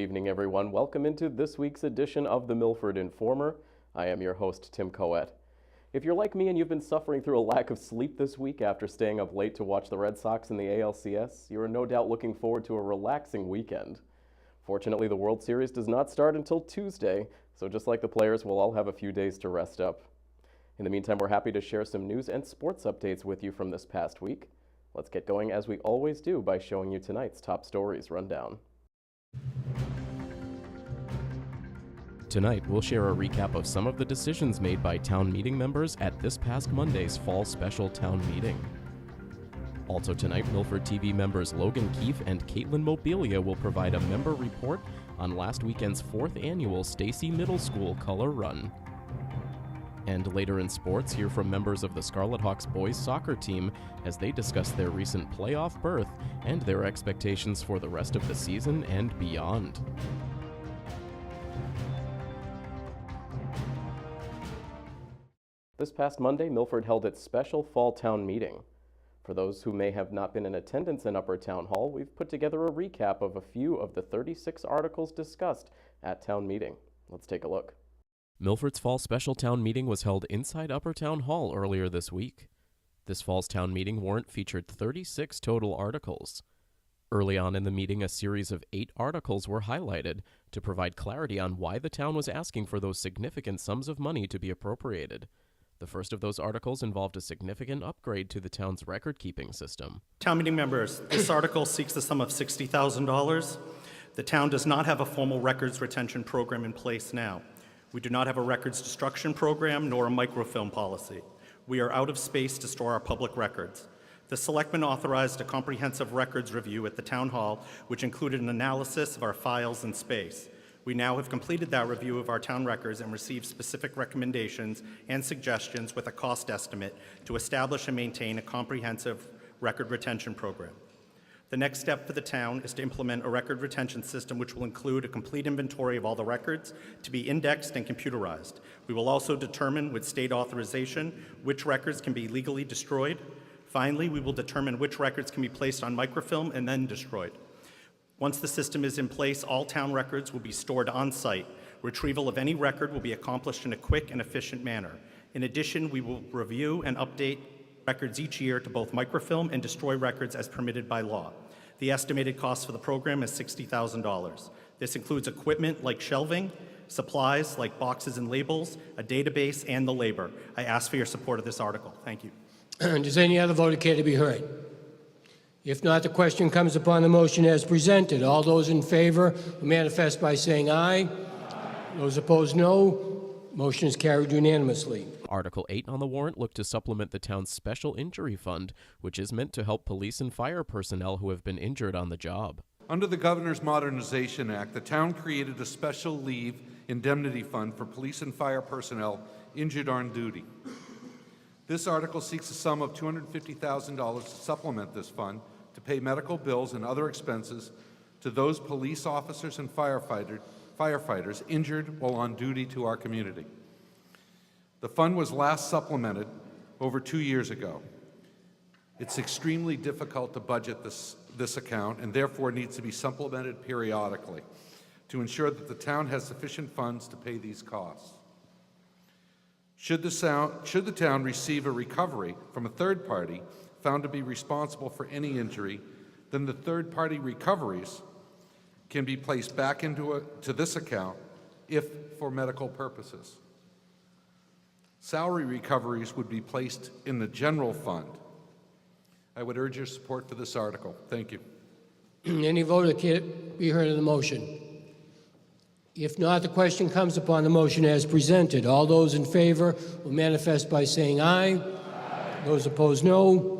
evening, everyone. Welcome into this week's edition of the Milford Informer. I am your host, Tim Coet. If you're like me and you've been suffering through a lack of sleep this week after staying up late to watch the Red Sox in the ALCS, you are no doubt looking forward to a relaxing weekend. Fortunately, the World Series does not start until Tuesday, so just like the players, we'll all have a few days to rest up. In the meantime, we're happy to share some news and sports updates with you from this past week. Let's get going as we always do by showing you tonight's top stories rundown. Tonight, we'll share a recap of some of the decisions made by town meeting members at this past Monday's fall special town meeting. Also tonight, Milford TV members Logan Keefe and Caitlin Mobilia will provide a member report on last weekend's 4th annual Stacy Middle School Color Run. And later in sports, hear from members of the Scarlet Hawks boys soccer team as they discuss their recent playoff berth and their expectations for the rest of the season and beyond. This past Monday, Milford held its special fall town meeting. For those who may have not been in attendance in Upper Town Hall, we've put together a recap of a few of the 36 articles discussed at town meeting. Let's take a look. Milford's fall special town meeting was held inside Upper Town Hall earlier this week. This fall's town meeting warrant featured 36 total articles. Early on in the meeting, a series of 8 articles were highlighted to provide clarity on why the town was asking for those significant sums of money to be appropriated. The first of those articles involved a significant upgrade to the town's record-keeping system. Town meeting members, this article seeks the sum of $60,000. The town does not have a formal records retention program in place now. We do not have a records destruction program nor a microfilm policy. We are out of space to store our public records. The selectmen authorized a comprehensive records review at the town hall, which included an analysis of our files and space. We now have completed that review of our town records and received specific recommendations and suggestions with a cost estimate to establish and maintain a comprehensive record retention program. The next step for the town is to implement a record retention system which will include a complete inventory of all the records to be indexed and computerized. We will also determine with state authorization which records can be legally destroyed. Finally, we will determine which records can be placed on microfilm and then destroyed. Once the system is in place, all town records will be stored on-site. Retrieval of any record will be accomplished in a quick and efficient manner. In addition, we will review and update records each year to both microfilm and destroy records as permitted by law. The estimated cost for the program is $60,000. This includes equipment like shelving, supplies like boxes and labels, a database, and the labor. I ask for your support of this article. Thank you. Does any other voter care to be heard? If not, the question comes upon the motion as presented. All those in favor will manifest by saying aye. Aye. Those opposed, no. Motion is carried unanimously. Article 8 on the warrant looked to supplement the town's special injury fund, which is meant to help police and fire personnel who have been injured on the job. Under the Governor's Modernization Act, the town created a special leave indemnity fund for police and fire personnel injured on duty. This article seeks a sum of $250,000 to supplement this fund to pay medical bills and other expenses to those police officers and firefighters injured while on duty to our community. The fund was last supplemented over 2 years ago. It's extremely difficult to budget this account and therefore needs to be supplemented periodically to ensure that the town has sufficient funds to pay these costs. Should the town receive a recovery from a third party found to be responsible for any injury, then the third party recoveries can be placed back to this account if for medical purposes. Salary recoveries would be placed in the general fund. I would urge your support for this article. Thank you. Any voter care to be heard on the motion? If not, the question comes upon the motion as presented. All those in favor will manifest by saying aye. Aye. Those opposed, no.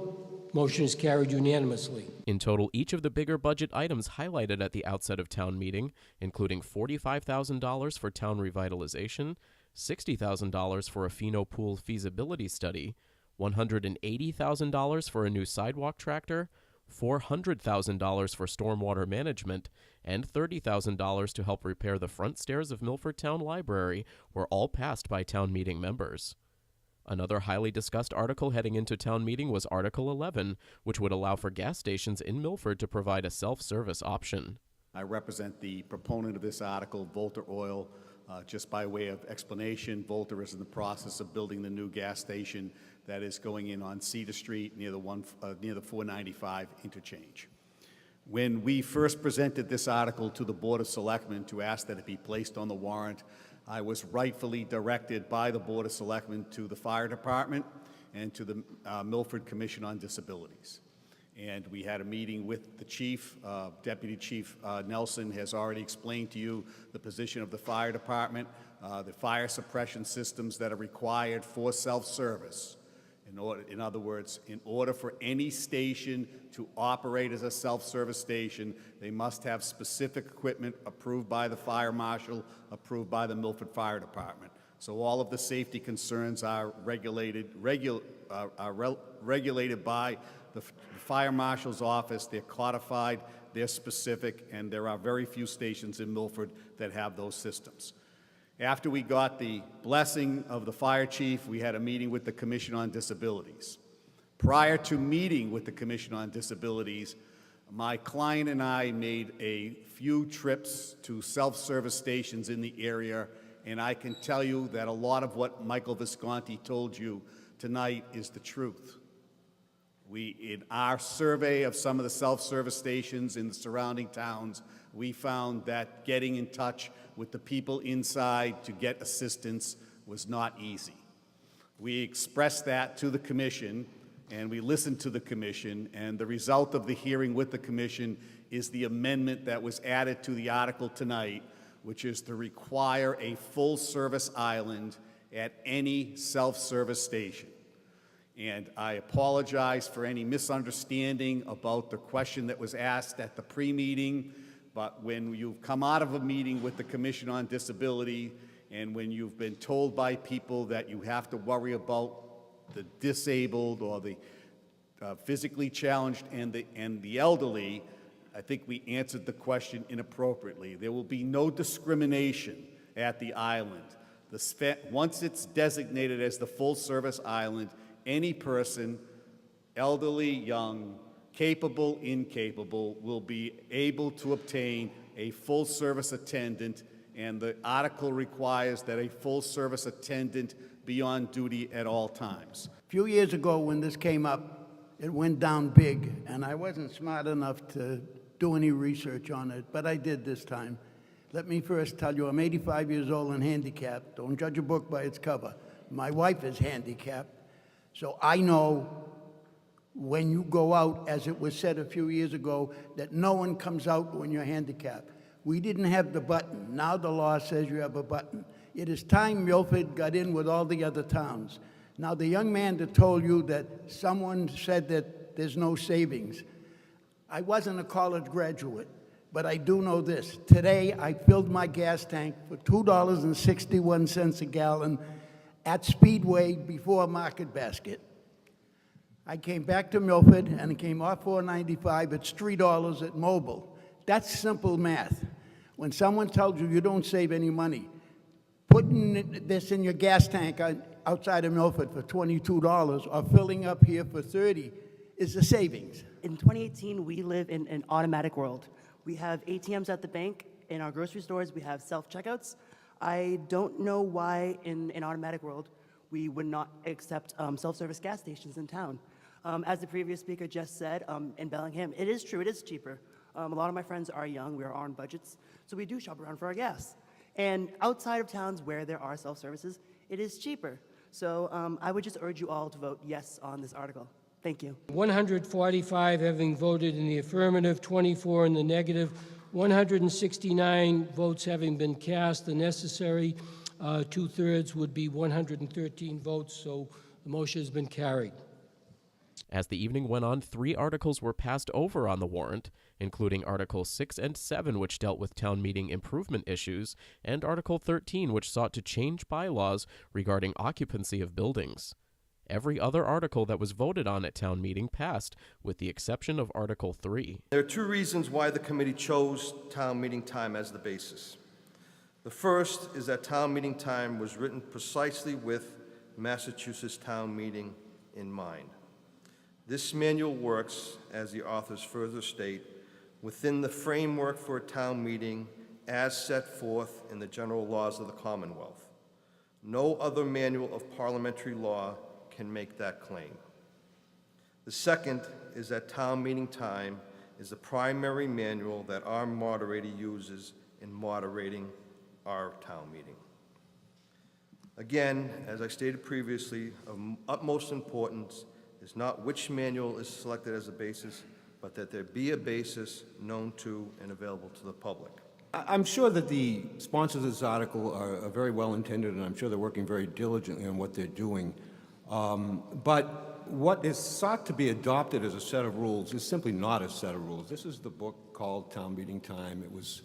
Motion is carried unanimously. In total, each of the bigger budget items highlighted at the outset of town meeting, including $45,000 for town revitalization, $60,000 for a Pheno Pool feasibility study, $180,000 for a new sidewalk tractor, $400,000 for stormwater management, and $30,000 to help repair the front stairs of Milford Town Library were all passed by town meeting members. Another highly discussed article heading into town meeting was Article 11, which would allow for gas stations in Milford to provide a self-service option. I represent the proponent of this article, Volta Oil. Just by way of explanation, Volta is in the process of building the new gas station that is going in on Cedar Street near the 495 interchange. When we first presented this article to the Board of Selectmen to ask that it be placed on the warrant, I was rightfully directed by the Board of Selectmen to the Fire Department and to the Milford Commission on Disabilities. And we had a meeting with the chief. Deputy Chief Nelson has already explained to you the position of the fire department, the fire suppression systems that are required for self-service. In other words, in order for any station to operate as a self-service station, they must have specific equipment approved by the fire marshal, approved by the Milford Fire Department. So all of the safety concerns are regulated by the fire marshal's office. They're codified, they're specific, and there are very few stations in Milford that have those systems. After we got the blessing of the fire chief, we had a meeting with the Commission on Disabilities. Prior to meeting with the Commission on Disabilities, my client and I made a few trips to self-service stations in the area, and I can tell you that a lot of what Michael Visconti told you tonight is the truth. In our survey of some of the self-service stations in the surrounding towns, we found that getting in touch with the people inside to get assistance was not easy. We expressed that to the Commission, and we listened to the Commission, and the result of the hearing with the Commission is the amendment that was added to the article tonight, which is to require a full-service island at any self-service station. And I apologize for any misunderstanding about the question that was asked at the pre-meeting, but when you've come out of a meeting with the Commission on Disability and when you've been told by people that you have to worry about the disabled or the physically challenged and the elderly, I think we answered the question inappropriately. There will be no discrimination at the island. Once it's designated as the full-service island, any person, elderly, young, capable, incapable, will be able to obtain a full-service attendant, and the article requires that a full-service attendant be on duty at all times. A few years ago when this came up, it went down big, and I wasn't smart enough to do any research on it, but I did this time. Let me first tell you, I'm 85 years old and handicapped. Don't judge a book by its cover. My wife is handicapped, so I know when you go out, as it was said a few years ago, that no one comes out when you're handicapped. We didn't have the button. Now the law says you have a button. It is time Milford got in with all the other towns. Now the young man that told you that someone said that there's no savings, I wasn't a college graduate, but I do know this. Today I filled my gas tank for $2.61 a gallon at Speedway before Market Basket. I came back to Milford and it came off 495. It's $3 at Mobile. That's simple math. When someone tells you you don't save any money, putting this in your gas tank outside of Milford for $22 or filling up here for $30 is a savings. In 2018, we live in an automatic world. We have ATMs at the bank. In our grocery stores, we have self-checkouts. I don't know why in an automatic world we would not accept self-service gas stations in town. As the previous speaker just said, in Bellingham, it is true, it is cheaper. A lot of my friends are young, we are on budgets, so we do shop around for our gas. And outside of towns where there are self-services, it is cheaper. So I would just urge you all to vote yes on this article. Thank you. 145 having voted in the affirmative, 24 in the negative, 169 votes having been cast. The necessary two-thirds would be 113 votes, so the motion has been carried. As the evening went on, 3 articles were passed over on the warrant, including Articles 6 and 7, which dealt with town meeting improvement issues, and Article 13, which sought to change bylaws regarding occupancy of buildings. Every other article that was voted on at town meeting passed, with the exception of Article 3. There are 2 reasons why the committee chose town meeting time as the basis. The first is that town meeting time was written precisely with Massachusetts town meeting in mind. This manual works, as the authors further state, within the framework for a town meeting as set forth in the general laws of the Commonwealth. No other manual of parliamentary law can make that claim. The second is that town meeting time is the primary manual that our moderator uses in moderating our town meeting. Again, as I stated previously, of utmost importance is not which manual is selected as a basis, but that there be a basis known to and available to the public. I'm sure that the sponsors of this article are very well intended, and I'm sure they're working very diligently on what they're doing. But what is sought to be adopted as a set of rules is simply not a set of rules. This is the book called Town Meeting Time. It was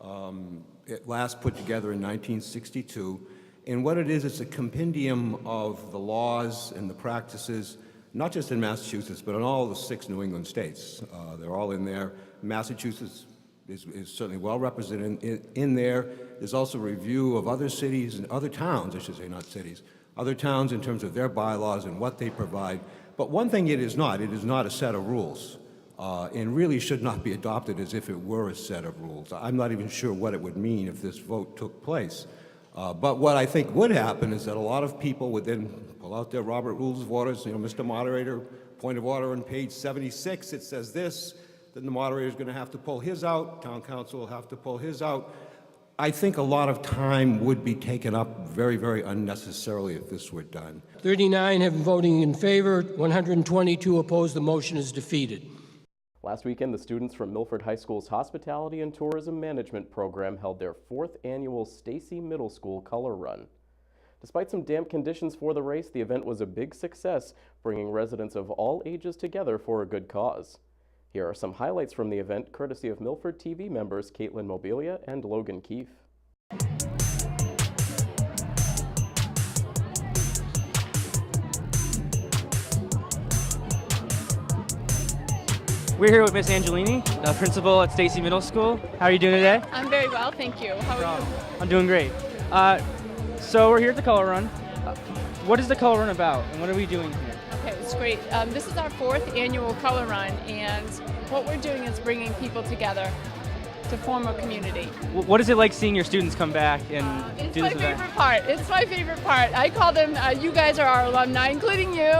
at last put together in 1962. And what it is, it's a compendium of the laws and the practices, not just in Massachusetts, but in all the 6 New England states. They're all in there. Massachusetts is certainly well represented in there. There's also a review of other cities and other towns, I should say, not cities, other towns in terms of their bylaws and what they provide. But one thing it is not a set of rules, and really should not be adopted as if it were a set of rules. I'm not even sure what it would mean if this vote took place. But what I think would happen is that a lot of people would then pull out their Robert Rules of Orders, Mr. Moderator, point of order on page 76, it says this, then the moderator is going to have to pull his out, town council will have to pull his out. I think a lot of time would be taken up very, very unnecessarily if this were done. 39 have been voting in favor, 122 opposed. The motion is defeated. Last weekend, the students from Milford High School's Hospitality and Tourism Management program held their 4th annual Stacy Middle School Color Run. Despite some damp conditions for the race, the event was a big success, bringing residents of all ages together for a good cause. Here are some highlights from the event, courtesy of Milford TV members Caitlin Mobilia and Logan Keefe. We're here with Miss Angelini, the principal at Stacy Middle School. How are you doing today? I'm very well, thank you. How are you? I'm doing great. So we're here at the Color Run. What is the Color Run about, and what are we doing here? Okay, it's great. This is our 4th annual Color Run, and what we're doing is bringing people together to form a community. What is it like seeing your students come back and It's do my this event? favorite part. It's my favorite part. I call them, you guys are our alumni, including you.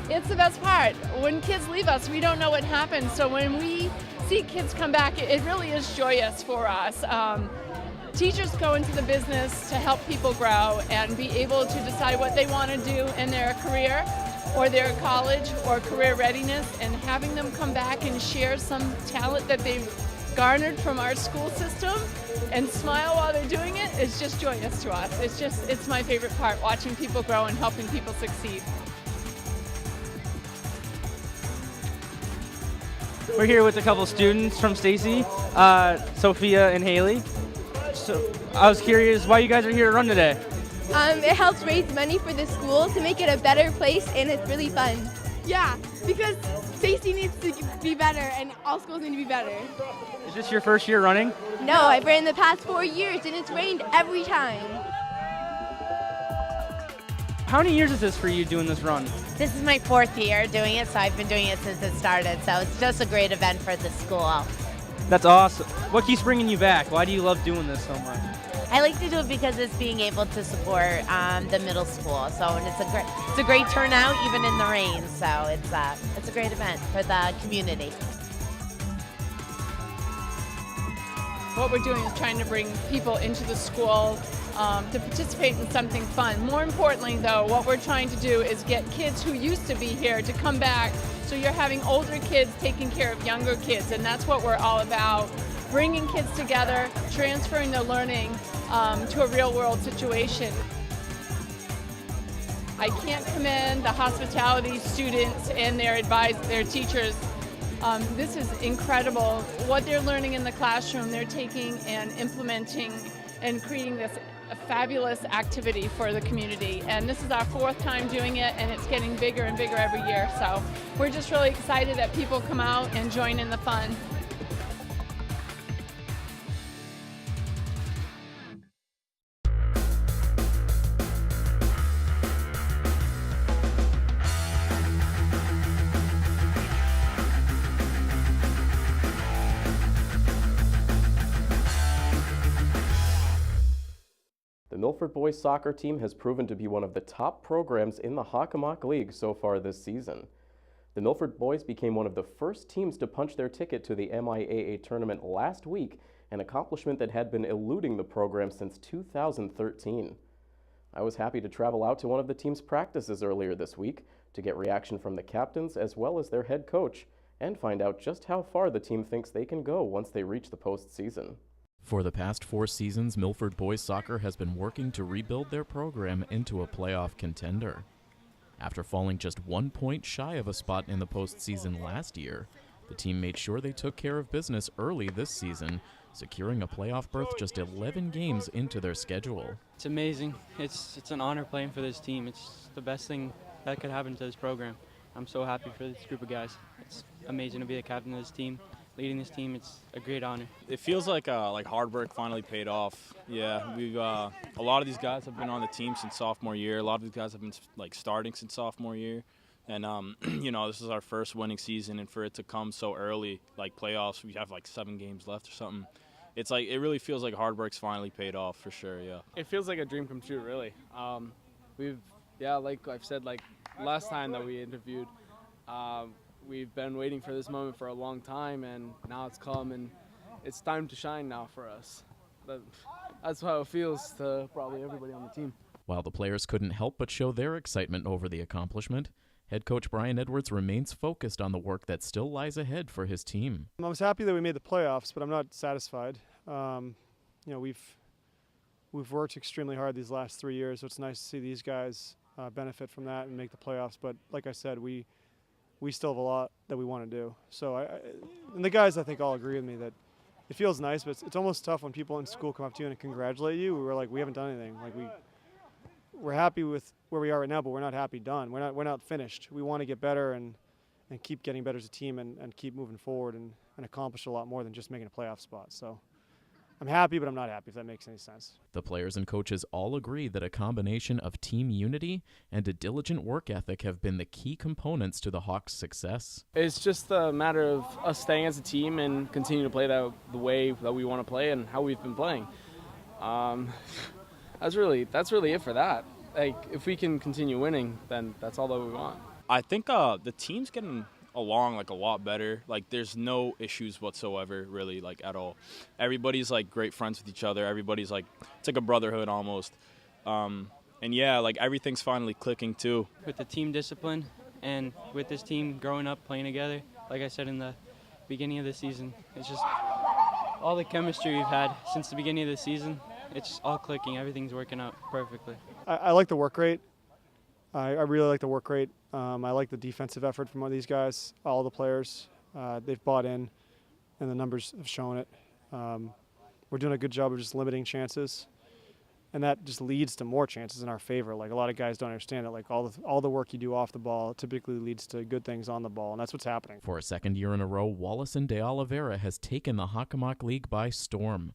It's the best part. When kids leave us, we don't know what happens. So when we see kids come back, it really is joyous for us. Teachers go into the business to help people grow and be able to decide what they want to do in their career or their college or career readiness, and having them come back and share some talent that they've garnered from our school system and smile while they're doing it is just joyous to us. It's my favorite part, watching people grow and helping people succeed. We're here with a couple students from Stacy, Sophia and Haley. So I was curious why you guys are here to run today. It helps raise money for the school to make it a better place, and it's really fun. Yeah, because Stacy needs to be better, and all schools need to be better. Is this your first year running? No, I've ran the past 4 years, and it's rained every time. How many years is this for you doing this run? This is my 4th year doing it, so I've been doing it since it started. So it's just a great event for the school. That's awesome. What keeps bringing you back? Why do you love doing this so much? I like to do it because it's being able to support the middle school. So and it's a great turnout even in the rain. So it's a great event for the community. What we're doing is trying to bring people into the school to participate in something fun. More importantly, though, what we're trying to do is get kids who used to be here to come back, so you're having older kids taking care of younger kids, and that's what we're all about. Bringing kids together, transferring their learning to a real-world situation. I can't commend the hospitality students and their teachers. This is incredible. What they're learning in the classroom, they're taking and implementing and creating this fabulous activity for the community. And this is our 4th time doing it, and it's getting bigger and bigger every year. So we're just really excited that people come out and join in the fun. The Milford boys soccer team has proven to be one of the top programs in the Hockomock League so far this season. The Milford boys became one of the first teams to punch their ticket to the MIAA tournament last week, an accomplishment that had been eluding the program since 2013. I was happy to travel out to one of the team's practices earlier this week to get reaction from the captains as well as their head coach and find out just how far the team thinks they can go once they reach the postseason. For the past 4 seasons, Milford boys soccer has been working to rebuild their program into a playoff contender. After falling just 1 point shy of a spot in the postseason last year, the team made sure they took care of business early this season, securing a playoff berth just 11 games into their schedule. It's amazing. It's an honor playing for this team. It's the best thing that could happen to this program. I'm so happy for this group of guys. It's amazing to be the captain of this team, leading this team. It's a great honor. It feels like hard work finally paid off. Yeah, we've a lot of these guys have been on the team since sophomore year. A lot of these guys have been starting since sophomore year, and this is our first winning season. And for it to come so early, like playoffs, we have 7 games left or something. It's it really feels like hard work's finally paid off for sure. Yeah. It feels like a dream come true, really. Like I've said, last time that we interviewed, we've been waiting for this moment for a long time, and now it's come, and it's time to shine now for us. That's how it feels to probably everybody on the team. While the players couldn't help but show their excitement over the accomplishment, head coach Brian Edwards remains focused on the work that still lies ahead for his team. I was happy that we made the playoffs, but I'm not satisfied. We've worked extremely hard these last 3 years, so it's nice to see these guys benefit from that and make the playoffs. But like I said, we still have a lot that we want to do. So and the guys, I think, all agree with me that it feels nice, but it's almost tough when people in school come up to you and congratulate you. We're like, we haven't done anything. We're happy with where we are right now, but we're not happy done. We're not finished. We want to get better and keep getting better as a team and keep moving forward and accomplish a lot more than just making a playoff spot. So I'm happy, but I'm not happy, if that makes any sense. The players and coaches all agree that a combination of team unity and a diligent work ethic have been the key components to the Hawks' success. It's just a matter of us staying as a team and continue to play the way that we want to play and how we've been playing. That's really it for that. If we can continue winning, then that's all that we want. I think the team's getting along a lot better. There's no issues whatsoever, really, at all. Everybody's great friends with each other. Everybody's it's like a brotherhood almost. And yeah, everything's finally clicking too. With the team discipline and with this team growing up, playing together, like I said in the beginning of the season, it's just all the chemistry we've had since the beginning of the season. It's just all clicking. Everything's working out perfectly. I like the work rate. I really like the work rate. I like the defensive effort from all these guys, all the players. They've bought in, and the numbers have shown it. We're doing a good job of just limiting chances, and that just leads to more chances in our favor. A lot of guys don't understand it. All the work you do off the ball typically leads to good things on the ball, and that's what's happening. For a second year in a row, Wallison de Oliveira has taken the Hockomock League by storm.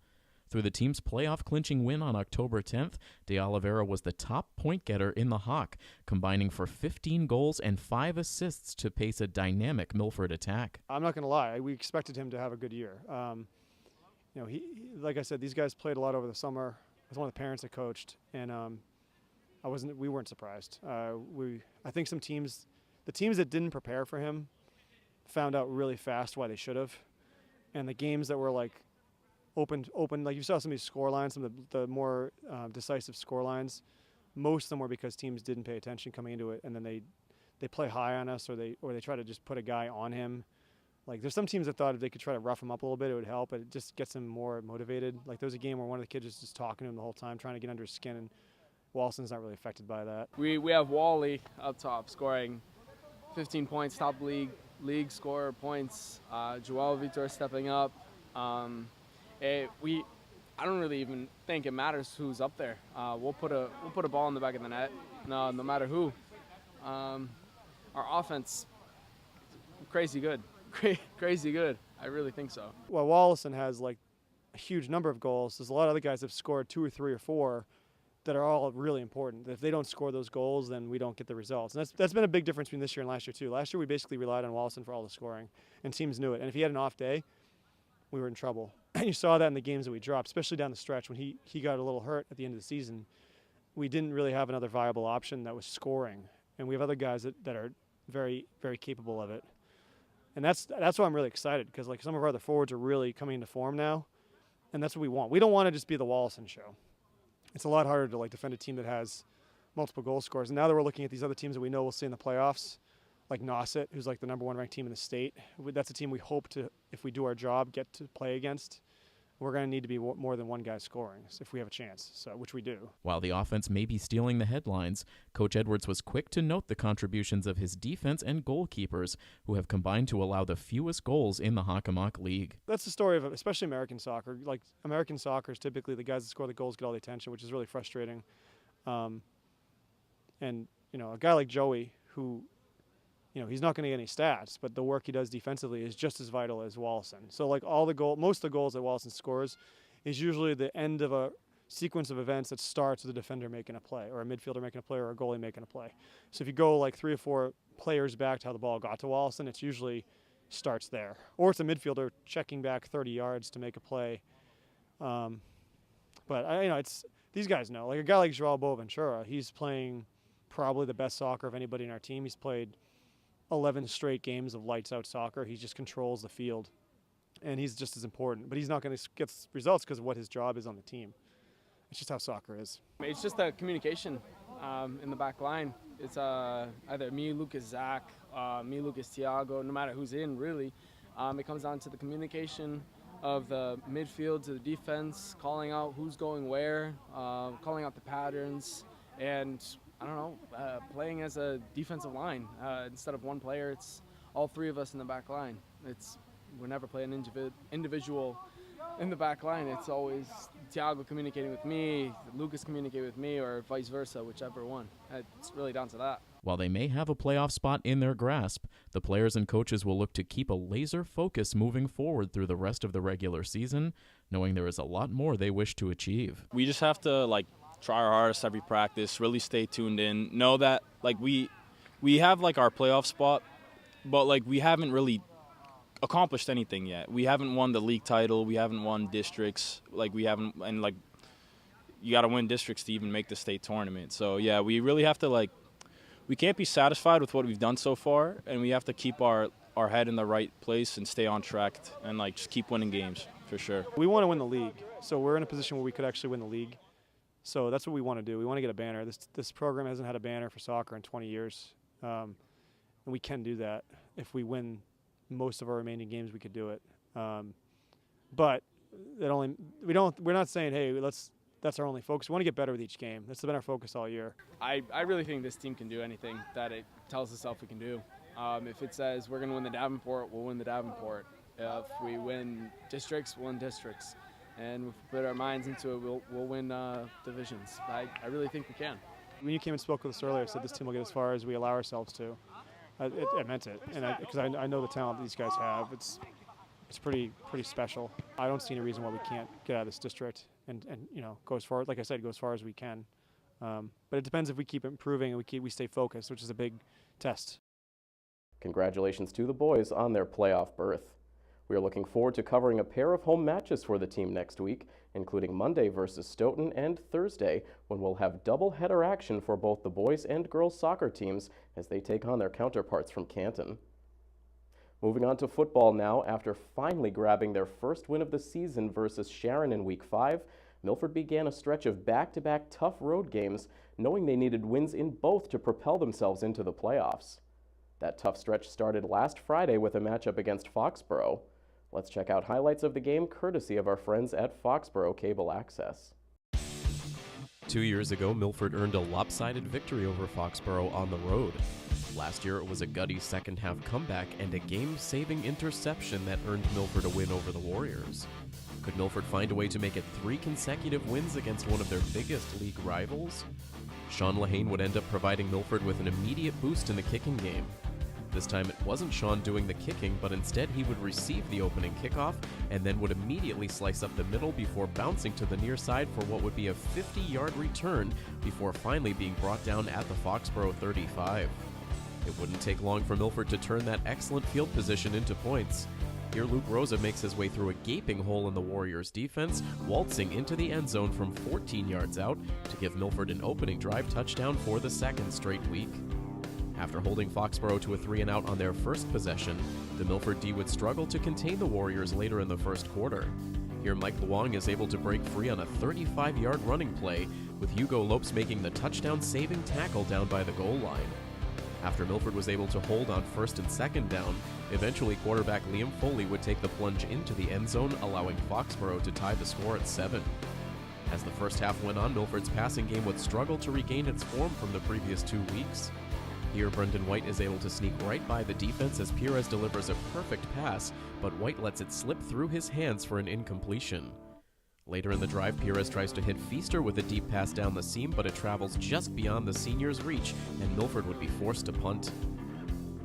Through the team's playoff-clinching win on October 10th, de Oliveira was the top point getter in the Hawk, combining for 15 goals and 5 assists to pace a dynamic Milford attack. I'm not going to lie, we expected him to have a good year. Like I said, these guys played a lot over the summer. I was one of the parents that coached, and we weren't surprised. I think the teams that didn't prepare for him found out really fast why they should have, and the games that were open, you saw some of these score lines, some of the more decisive score lines. Most of them were because teams didn't pay attention coming into it, and then they play high on us, or they try to just put a guy on him. There's some teams that thought if they could try to rough him up a little bit, it would help, but it just gets him more motivated. There was a game where one of the kids was just talking to him the whole time, trying to get under his skin, and Walson's not really affected by that. We have Wally up top scoring 15 points, top league scorer points. Joel Vitor stepping up. I don't really even think it matters who's up there. We'll put a ball in the back of the net, no matter who. Our offense, crazy good, crazy good. I really think so. Well, Wallison has a huge number of goals. There's a lot of other guys that have scored 2 or 3 or 4 that are all really important. If they don't score those goals, then we don't get the results. And that's been a big difference between this year and last year too. Last year we basically relied on Wallison for all the scoring, and teams knew it. And if he had an off day, we were in trouble. And you saw that in the games that we dropped, especially down the stretch when he got a little hurt at the end of the season. We didn't really have another viable option that was scoring. And we have other guys that are very, very capable of it. And that's why I'm really excited, because like some of our other forwards are really coming into form now. And that's what we want. We don't want to just be the Wallison show. It's a lot harder to like defend a team that has multiple goal scorers. And now that we're looking at these other teams that we know we'll see in the playoffs, like Nauset, who's like the #1 ranked team in the state, that's a team we hope to, if we do our job, get to play against. We're going to need to be more than one guy scoring if we have a chance, so which we do. While the offense may be stealing the headlines, Coach Edwards was quick to note the contributions of his defense and goalkeepers, who have combined to allow the fewest goals in the Hockomock League. That's the story of especially American soccer. Like American soccer is typically the guys that score the goals get all the attention, which is really frustrating. And you know, a guy like Joey, who, you know, he's not going to get any stats, but the work he does defensively is just as vital as Wallison. So like most of the goals that Wallison scores is usually the end of a sequence of events that starts with a defender making a play, or a midfielder making a play, or a goalie making a play. So if you go like 3 or 4 players back to how the ball got to Wallison, it's usually starts there. Or it's a midfielder checking back 30 yards to make a play. But you know, it's these guys know. Like a guy like Joao Boaventura, he's playing probably the best soccer of anybody in our team. He's played 11 straight games of lights out soccer. He just controls the field, and he's just as important. But he's not going to get results because of what his job is on the team. It's just how soccer is. It's just the communication in the back line. It's either me, Lucas, Zach, me, Lucas, Thiago, no matter who's in, really. It comes down to the communication of the midfield to the defense, calling out who's going where, calling out the patterns, and I don't know, playing as a defensive line. Instead of one player, it's all 3 of us in the back line. We're never playing individual in the back line. It's always Thiago communicating with me, Lucas communicating with me, or vice versa, whichever one. It's really down to that. While they may have a playoff spot in their grasp, the players and coaches will look to keep a laser focus moving forward through the rest of the regular season, knowing there is a lot more they wish to achieve. We just have to try our hardest every practice, really stay tuned in, know that we have our playoff spot, but we haven't really accomplished anything yet. We haven't won the league title, we haven't won districts, you got to win districts to even make the state tournament. So yeah, we really have to we can't be satisfied with what we've done so far, and we have to keep our head in the right place and stay on track and just keep winning games for sure. We want to win the league, so we're in a position where we could actually win the league. So that's what we want to do. We want to get a banner. This program hasn't had a banner for soccer in 20 years, and we can do that. If we win most of our remaining games, we could do it. But we're not saying, hey, that's our only focus. We want to get better with each game. That's been our focus all year. I really think this team can do anything that it tells itself we can do. If it says we're going to win the Davenport, we'll win the Davenport. If we win districts, we'll win districts. And if we put our minds into it, we'll win divisions. I really think we can. When you came and spoke with us earlier, I said this team will get as far as we allow ourselves to. I meant it, and because I know the talent these guys have. It's pretty special. I don't see any reason why we can't get out of this district and go as far, like I said, go as far as we can. But it depends if we keep improving and we stay focused, which is a big test. Congratulations to the boys on their playoff berth. We are looking forward to covering a pair of home matches for the team next week, including Monday versus Stoughton and Thursday, when we'll have double-header action for both the boys and girls soccer teams as they take on their counterparts from Canton. Moving on to football now, after finally grabbing their first win of the season versus Sharon in Week 5, Milford began a stretch of back-to-back tough road games, knowing they needed wins in both to propel themselves into the playoffs. That tough stretch started last Friday with a matchup against Foxboro. Let's check out highlights of the game courtesy of our friends at Foxboro Cable Access. 2 years ago, Milford earned a lopsided victory over Foxboro on the road. Last year, it was a gutty second-half comeback and a game-saving interception that earned Milford a win over the Warriors. Could Milford find a way to make it 3 consecutive wins against one of their biggest league rivals? Sean Lehane would end up providing Milford with an immediate boost in the kicking game. This time it wasn't Sean doing the kicking, but instead he would receive the opening kickoff and then would immediately slice up the middle before bouncing to the near side for what would be a 50-yard return before finally being brought down at the Foxboro 35. It wouldn't take long for Milford to turn that excellent field position into points. Here Luke Rosa makes his way through a gaping hole in the Warriors' defense, waltzing into the end zone from 14 yards out to give Milford an opening drive touchdown for the second straight week. After holding Foxboro to a 3-and-out on their first possession, the Milford D would struggle to contain the Warriors later in the first quarter. Here Mike Luong is able to break free on a 35-yard running play, with Hugo Lopes making the touchdown-saving tackle down by the goal line. After Milford was able to hold on first and second down, eventually quarterback Liam Foley would take the plunge into the end zone, allowing Foxboro to tie the score at 7. As the first half went on, Milford's passing game would struggle to regain its form from the previous 2 weeks. Here, Brendan White is able to sneak right by the defense as Pires delivers a perfect pass, but White lets it slip through his hands for an incompletion. Later in the drive, Pires tries to hit Feaster with a deep pass down the seam, but it travels just beyond the senior's reach, and Milford would be forced to punt.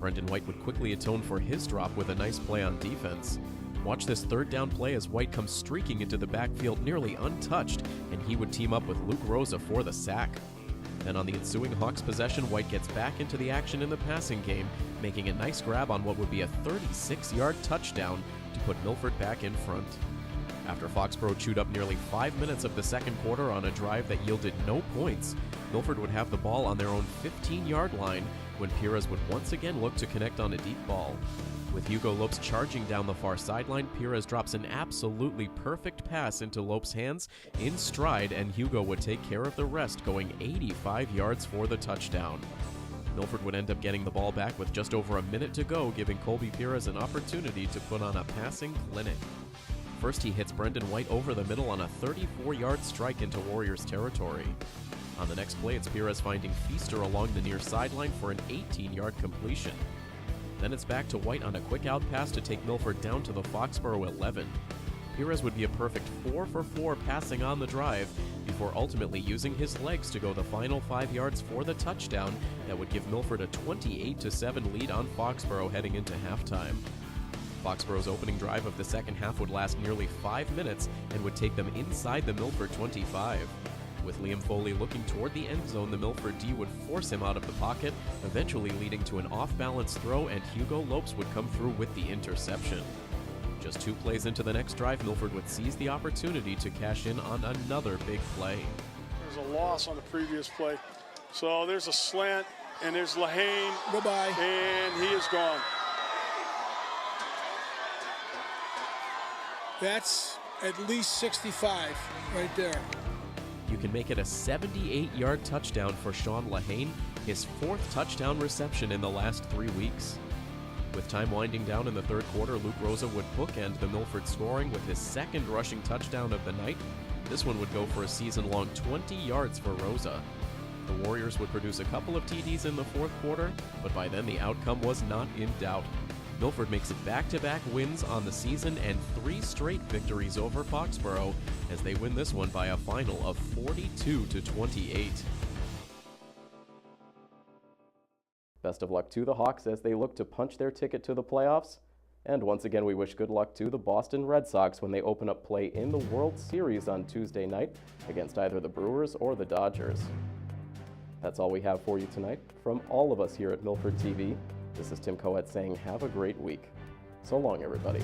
Brendan White would quickly atone for his drop with a nice play on defense. Watch this third down play as White comes streaking into the backfield nearly untouched, and he would team up with Luke Rosa for the sack. Then on the ensuing Hawks possession, White gets back into the action in the passing game, making a nice grab on what would be a 36-yard touchdown to put Milford back in front. After Foxboro chewed up nearly 5 minutes of the second quarter on a drive that yielded no points, Milford would have the ball on their own 15-yard line when Pires would once again look to connect on a deep ball. With Hugo Lopes charging down the far sideline, Pires drops an absolutely perfect pass into Lopes' hands in stride, and Hugo would take care of the rest, going 85 yards for the touchdown. Milford would end up getting the ball back with just over a minute to go, giving Colby Pires an opportunity to put on a passing clinic. First, he hits Brendan White over the middle on a 34-yard strike into Warriors territory. On the next play, it's Pires finding Feaster along the near sideline for an 18-yard completion. Then it's back to White on a quick out pass to take Milford down to the Foxboro 11. Pires would be a perfect 4 for 4 passing on the drive before ultimately using his legs to go the final 5 yards for the touchdown that would give Milford a 28-7 lead on Foxboro heading into halftime. Foxboro's opening drive of the second half would last nearly 5 minutes and would take them inside the Milford 25. With Liam Foley looking toward the end zone, the Milford D would force him out of the pocket, eventually leading to an off-balance throw, and Hugo Lopes would come through with the interception. Just 2 plays into the next drive, Milford would seize the opportunity to cash in on another big play. There's a loss on the previous play. So there's a slant, and there's Lahane. Bye-bye. And he is gone. That's at least 65 right there. You can make it a 78-yard touchdown for Sean Lahane, his 4th touchdown reception in the last 3 weeks. With time winding down in the third quarter, Luke Rosa would bookend the Milford scoring with his 2nd rushing touchdown of the night. This one would go for a season-long 20 yards for Rosa. The Warriors would produce a couple of TDs in the fourth quarter, but by then the outcome was not in doubt. Milford makes it back-to-back wins on the season and 3 straight victories over Foxboro as they win this one by a final of 42-28. Best of luck to the Hawks as they look to punch their ticket to the playoffs. And once again, we wish good luck to the Boston Red Sox when they open up play in the World Series on Tuesday night against either the Brewers or the Dodgers. That's all we have for you tonight. From all of us here at Milford TV, this is Tim Coet saying have a great week. So long, everybody.